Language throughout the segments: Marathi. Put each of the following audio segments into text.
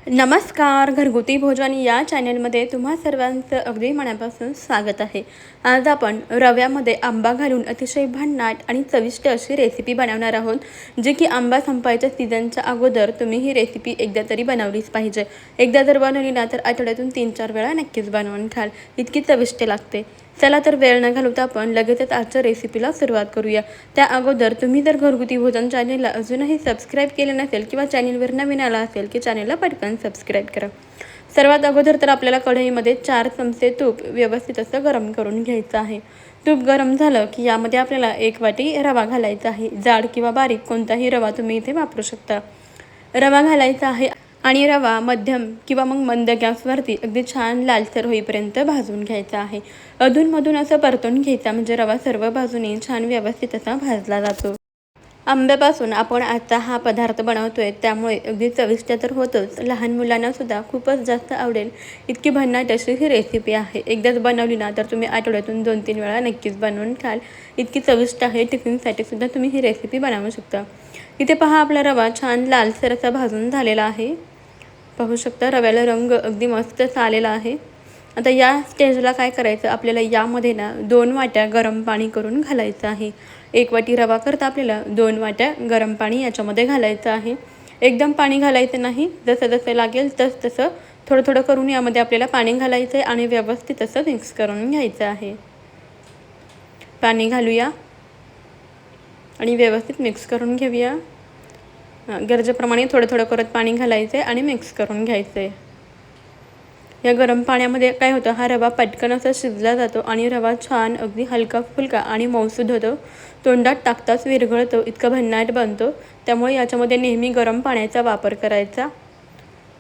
नमस्कार. घरगुती भोजन या चॅनलमध्ये तुम्हा सर्वांचं अगदी मनापासून स्वागत आहे. आज आपण रव्यामध्ये आंबा घालून अतिशय भन्नाट आणि चविष्ट अशी रेसिपी बनवणार आहोत, जी की आंबा संपायच्या सीझनच्या अगोदर तुम्ही ही रेसिपी एकदा तरी बनवलीच पाहिजे. एकदा जर बनवली ना तर आठवड्यातून 3-4 वेळा नक्कीच बनवून खाल, इतकी चविष्ट लागते. चला तर वेळ न घालवता आपण लगेचच आजच्या रेसिपीला सुरुवात करूया. त्या अगोदर तुम्ही जर घरगुती भोजन चॅनलला अजूनही सबस्क्राईब केले नसेल किंवा चॅनलवर नवीन आला असेल की चॅनलला पटकन सबस्क्राईब करा. सर्वात अगोदर तर आपल्याला कढईमध्ये 4 चमचे तूप व्यवस्थित असं गरम करून घ्यायचं आहे. तूप गरम झालं की यामध्ये आपल्याला 1 वाटी रवा घालायचा आहे. जाड किंवा बारीक कोणताही रवा तुम्ही इथे वापरू शकता. रवा घालायचा आहे आणि रवा मध्यम किंवा मग मंद गॅसवरती अगदी छान लालसर होईपर्यंत भाजून घ्यायचा आहे. अधूनमधून असं परतून घ्यायचा म्हणजे रवा सर्व बाजूने छान व्यवस्थित असा भाजला जातो. आंब्यापासून आपण आजचा हा पदार्थ बनवतोय त्यामुळे अगदी चविष्ट तर होतोच, लहान मुलांना सुद्धा खूपच जास्त आवडेल इतकी भन्नाट अशी ही रेसिपी आहे. एकदाच बनवली ना तर तुम्ही आठवड्यातून 2-3 वेळा नक्कीच बनवून खाल, इतकी चविष्ट आहे. टिफिनसाठी सुद्धा तुम्ही ही रेसिपी बनवू शकता. इथे पहा आपला रवा छान लालसर असा भाजून झालेला आहे. पाहू शकता रव्याला रंग अगदी मस्त आलेला आहे. आता या स्टेजला काय करायचं, आपल्याला यामध्ये ना 2 वाट्या गरम पाणी करून घालायचं आहे. 1 वाटी रवा करता आपल्याला 2 वाट्या गरम पाणी याच्यामध्ये घालायचं आहे. एकदम पाणी घालायचं नाही, जसं जसं लागेल तसं थोडं थोडं करून यामध्ये आपल्याला पाणी घालायचं आहे आणि व्यवस्थित असं मिक्स करून घ्यायचं आहे. पाणी घालूया आणि व्यवस्थित मिक्स करून घेऊया. गरजेप्रमाणे थोडं थोडं करत पाणी घालायचं आहे आणि मिक्स करून घ्यायचं आहे. या गरम पाण्यामध्ये काय होतं, हा रवा पटकन असा शिजला जातो आणि रवा छान अगदी हलका फुलका आणि मऊसूद होतो. तोंडात टाकताच विरघळतो, इतका भन्नाट बनतो. त्यामुळे याच्यामध्ये नेहमी गरम पाण्याचा वापर करायचा.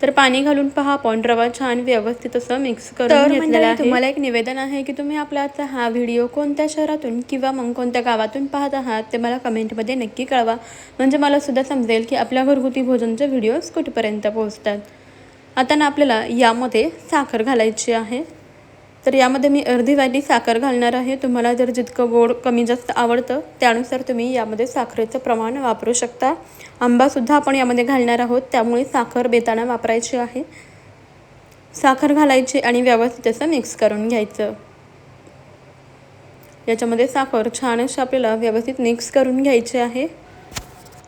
तर पाणी घालून पहा आपण रवा छान व्यवस्थित असं मिक्स करून घेतलेला आहे. तुम्हाला एक निवेदन आहे की तुम्ही आपला आजचा हा व्हिडिओ कोणत्या शहरातून किंवा मग कोणत्या गावातून पाहत आहात ते मला कमेंटमध्ये नक्की कळवा, म्हणजे मला सुद्धा समजेल की आपल्या घरगुती भोजनचे व्हिडिओज कुठपर्यंत पोहोचतात. आता ना आपल्याला यामध्ये साखर घालायची आहे. तर यामध्ये मी अर्धी वाटी साखर घालणार आहे. तुम्हाला जर जितकं गोड कमी जास्त आवडतं त्यानुसार तुम्ही यामध्ये साखरेचं प्रमाण वापरू शकता. आंबासुद्धा आपण यामध्ये घालणार आहोत, त्यामुळे साखर बेताना वापरायची आहे. साखर घालायची आणि व्यवस्थित असं मिक्स करून घ्यायचं. याच्यामध्ये साखर छान अशी आपल्याला व्यवस्थित मिक्स करून घ्यायची आहे.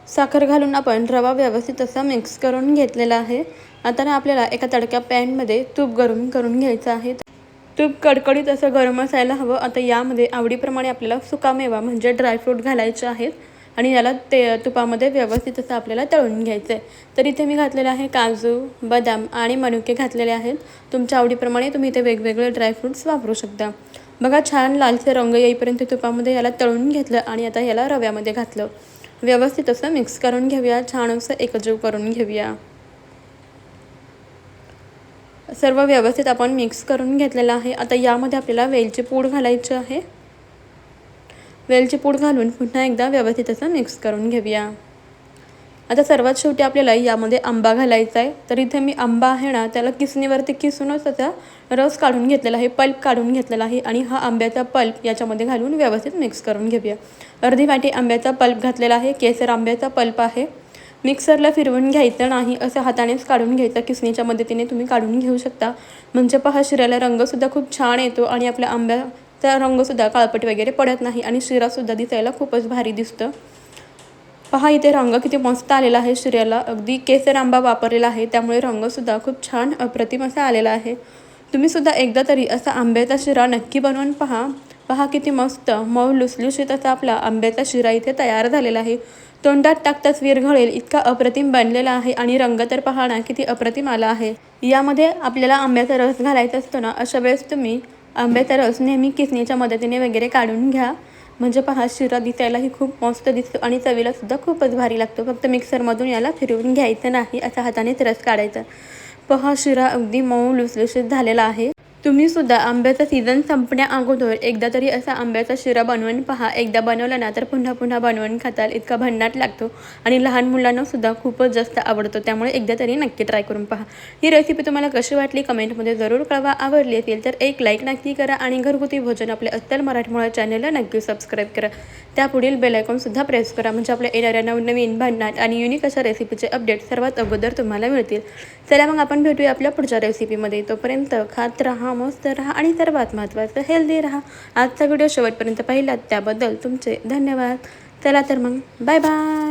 साखर घालून आपण रवा व्यवस्थित असा मिक्स करून घेतलेला आहे. आता ना आपल्याला एका तडक्या पॅनमध्ये तूप गरम करून घ्यायचं आहे. तूप कडकडीत असं गरम असायला हवं. आता यामध्ये आवडीप्रमाणे आपल्याला सुकामेवा म्हणजे ड्रायफ्रूट घालायचे आहेत आणि याला तुपामध्ये व्यवस्थित असं आपल्याला तळून घ्यायचं आहे. तर इथे मी घातलेलं आहे काजू, बदाम आणि मनुके घातलेले आहेत. तुमच्या आवडीप्रमाणे तुम्ही इथे वेगवेगळे ड्रायफ्रूट्स वापरू शकता. बघा छान लालसर रंग येईपर्यंत तुपामध्ये याला तळून घेतलं आणि आता याला रव्यामध्ये घातलं. व्यवस्थित असं मिक्स करून घेऊया, छान असं एकजीव करून घेऊया. सर्व व्यवस्थित आपण मिक्स करून घेतलेलं आहे. आता यामध्ये आपल्याला वेलची पूड घालायची आहे. वेलची पूड घालून पुन्हा एकदा व्यवस्थित असं मिक्स करून घेऊया. आता सर्वात शेवटी आपल्याला यामध्ये आंबा घालायचा आहे. तर इथे मी आंबा आहे ना त्याला किसणीवरती किसूनच त्याचा रस काढून घेतलेला आहे, पल्प काढून घेतलेला आहे आणि हा आंब्याचा पल्प याच्यामध्ये घालून व्यवस्थित मिक्स करून घेऊया. अर्धी वाटी आंब्याचा पल्प घातलेला आहे, केसर आंब्याचा पल्प आहे. मिक्सरला फिरवून घ्यायचं नाही, असं हातानेच काढून घ्यायचं. किसणीच्या मदतीने तुम्ही काढून घेऊ शकता, म्हणजे पहा शिऱ्याला रंगसुद्धा खूप छान येतो आणि आपल्या आंब्याचा रंगसुद्धा काळपट वगैरे पडत नाही आणि शिरासुद्धा दिसायला खूपच भारी दिसतं. पहा इथे रंग किती मस्त आलेला आहे शिऱ्याला. अगदी केसर आंबा वापरलेला आहे त्यामुळे रंगसुद्धा खूप छान अप्रतिम असा आलेला आहे. तुम्हीसुद्धा एकदा तरी असा आंब्याचा शिरा नक्की बनवून पहा. पहा किती मस्त मऊ लुसलुशीत असा आपला आंब्याचा शिरा इथे तयार झालेला आहे. तोंडात टाकताच विरघळेल इतका अप्रतिम बनलेला आहे आणि रंग तर पहा ना किती अप्रतिम आला आहे. यामध्ये आपल्याला आंब्याचा रस घालायचा असतो ना, अशा वेळेस तुम्ही आंब्याचा रस नेहमी किसणीच्या मदतीने वगैरे काढून घ्या, म्हणजे पहा शिरा दिसायलाही खूप मस्त दिसतो आणि चवीला सुद्धा खूपच भारी लागतो. फक्त मिक्सरमधून याला फिरवून घ्यायचं नाही, अशा हातानेच रस काढायचा. पहा शिरा अगदी मऊ लुसलुशीत झालेला आहे. तुम्हीसुद्धा आंब्याचा सीझन संपण्या अगोदर एकदा तरी असा आंब्याचा शिरा बनवून पहा. एकदा बनवला ना तर पुन्हा पुन्हा बनवून खाताल इतका भन्नाट लागतो आणि लहान मुलांनासुद्धा खूपच जास्त आवडतो. त्यामुळे एकदा तरी नक्की ट्राय करून पहा. ही रेसिपी तुम्हाला कशी वाटली कमेंटमध्ये जरूर कळवा. आवडली असेल तर एक लाईक नक्की करा आणि घरगुती भोजन आपल्या अस्सल मराठमोळा चॅनलला नक्की सबस्क्राईब करा. त्यापुढील बेल आयकॉनसुद्धा प्रेस करा म्हणजे आपल्या येणाऱ्या नवनवीन भन्नाट आणि युनिक अशा रेसिपीचे अपडेट सर्वात अगोदर तुम्हाला मिळतील. चला मग आपण भेटूया आपल्या पुढच्या रेसिपीमध्ये. तोपर्यंत खात राहा, मस्त राहा आणि सर्वात महत्त्वाचं हेल्दी राहा. आजचा व्हिडिओ शेवटपर्यंत पाहिलात त्याबद्दल तुमचे धन्यवाद. चला तर मग बाय बाय.